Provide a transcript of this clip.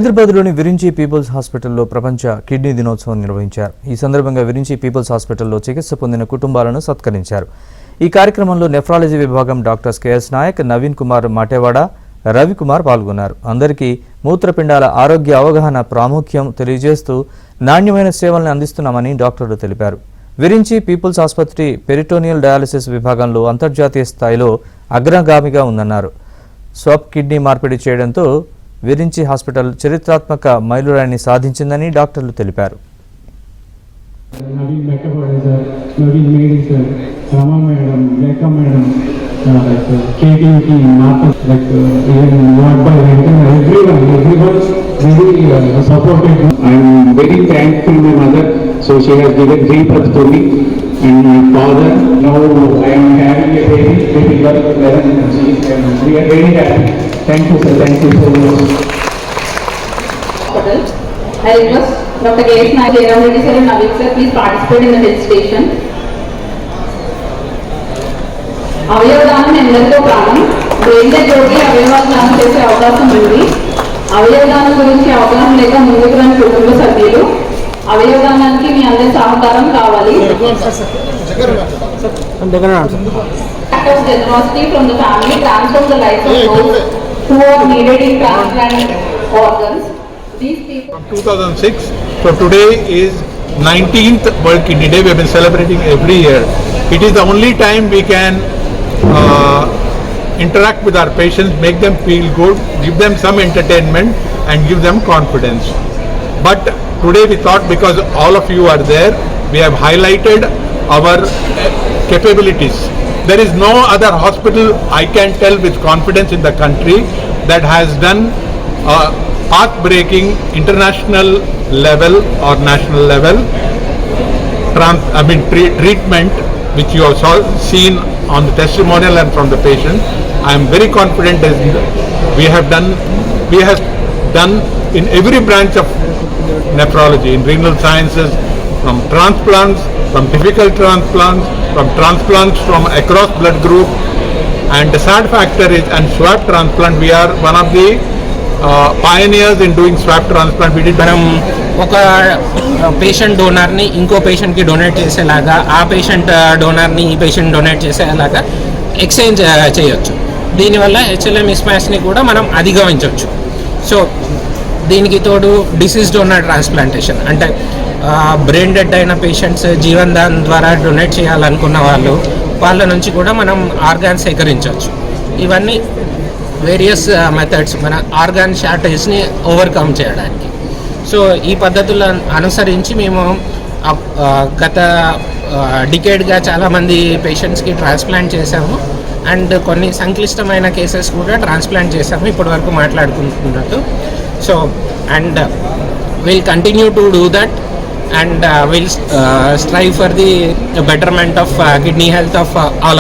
హైదరాబాద్లోని విరించి పీపుల్స్ హాస్పిటల్లో ప్రపంచ కిడ్నీ దినోత్సవం నిర్వహించారు. ఈ సందర్భంగా విరించి పీపుల్స్ హాస్పిటల్లో చికిత్స పొందిన కుటుంబాలను సత్కరించారు. ఈ కార్యక్రమంలో నెఫ్రాలజీ విభాగం డాక్టర్స్ కెఎస్ నాయక్, నవీన్ కుమార్ మాటేవాడ, రవికుమార్ పాల్గొన్నారు. అందరికీ మూత్రపిండాల ఆరోగ్య అవగాహన ప్రాముఖ్యం తెలియజేస్తూ నాణ్యమైన సేవలను అందిస్తున్నామని డాక్టర్లు తెలిపారు. విరించి పీపుల్స్ ఆసుపత్రి పెరిటోనియల్ డయాలసిస్ విభాగంలో అంతర్జాతీయ స్థాయిలో అగ్రగామిగా ఉందన్నారు. స్వాప్ కిడ్నీ మార్పిడి చేయడంతో విరించి హాస్పిటల్ చరిత్రాత్మక మైలురాయిని సాధించిందని డాక్టర్లు తెలిపారు. I'm very thankful to my mother, so she has given free birth to me, and my father. Now I am having a baby, baby girl, 11 months. We are very happy. Thank you, sir. Thank you so much. I request Dr. K.S. Nayak, Jairam Reddy sir and Navik sir, please participate in the health station. అవయవదానం ఎందరితో ప్రాణం, దేంట్లో జోగి అవయవాలు దానం చేసే అవకాశం ఉంది. అవయవదానం గురించి అవగాహన లేక ముందుకు రాని కుటుంబ సభ్యులు, అవయవదానానికి మీ అందరి సహకారం కావాలి. Act of generosity from the family transforms the life of those who are needed in transplant organs. These people. From 2006, so today is 19th World Kidney Day. We have been celebrating every year. It is the only time we can interact with our patients, make them feel good, give them some entertainment and give them confidence. But today we thought, because all of you are there, we have highlighted our capabilities. There is no other hospital, I can tell with confidence, in the country that has done path-breaking international level or national level treatment, which you have seen on the testimonial and from the patient. I am very confident that we have done in every branch of nephrology, in renal sciences, from transplants, from difficult transplants, from transplants from across blood group, and the sad factor is, and swab transplant, we are one of the pioneers in doing swab transplant. We did ఒక patient డోనర్ని ఇంకో పేషెంట్కి donate చేసేలాగా, ఆ patient డోనర్ని ఈ patient donate చేసేలాగా exchange చేయొచ్చు. దీనివల్ల HLA miss మ్యాచ్ని కూడా మనం అధిగమించవచ్చు. సో దీనికి తోడు డిసీజ్ డోనర్ ట్రాన్స్ప్లాంటేషన్, అంటే బ్రెయిన్ డెడ్ అయిన పేషెంట్స్ జీవన్ దాన్ ద్వారా డొనేట్ చేయాలనుకున్న వాళ్ళ నుంచి కూడా మనం ఆర్గాన్స్ సేకరించవచ్చు. ఇవన్నీ వేరియస్ మెథడ్స్ మన ఆర్గాన్ షార్టేజ్ని ఓవర్కమ్ చేయడానికి. సో ఈ పద్ధతులను అనుసరించి మేము గత డికేడ్గా చాలామంది పేషెంట్స్కి ట్రాన్స్ప్లాంట్ చేశాము, అండ్ కొన్ని సంక్లిష్టమైన కేసెస్ కూడా ట్రాన్స్ప్లాంట్ చేశాము ఇప్పటి వరకు మాట్లాడుకుంటున్నట్టు. So and will continue to do that, and will strive for the betterment of kidney health of all.